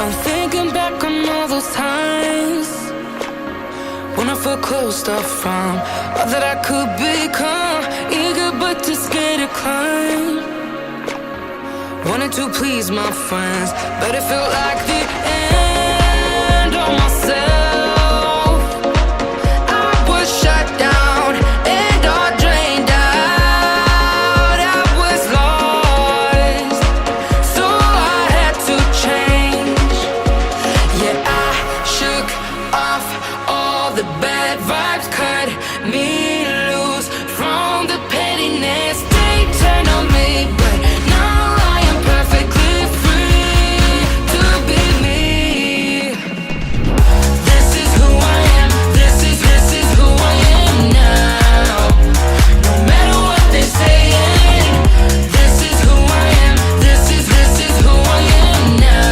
I'm thinking back on all those times when I felt closed off from all that I could become. Eager but too scared to climb. Wanted to please my friends, but it felt like the end of myself. I was shut down and all drained out. I was lost, so I had to change. Yeah, I shook off all the bad vibes, cut me loose from the pettiness they turned on me. But now I am perfectly free to be me. This is who I am. This is who I am now. No matter what they're saying, this is who I am. This is who I am now.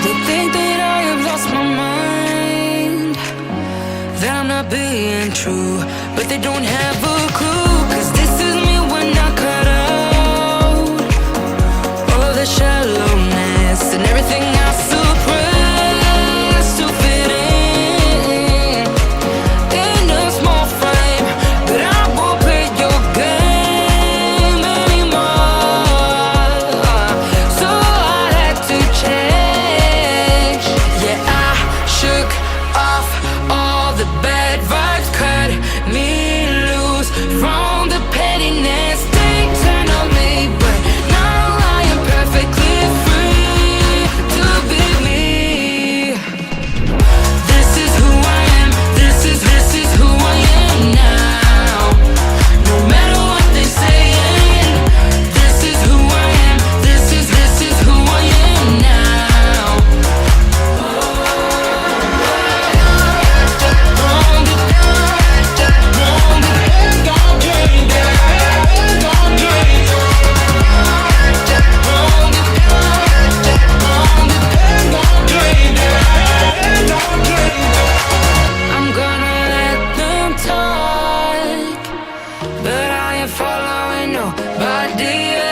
They think that I have lost my mind, that I'm not being true, but they don't have a clue. 'Cause this is me when I cut out all of the shallowness and everything I suppress to fit in a small frame. But I won't play your game anymore, so I had to change. Yeah, I shook off all the bad vibes, cut me loose from the pettiness they turned on me. But now I am perfectly free to be me. This is who I am. This is who I am now. No matter what they're saying, this is who I am. This is who I am now. I'm gonna let them talk, but I ain't following nobody else.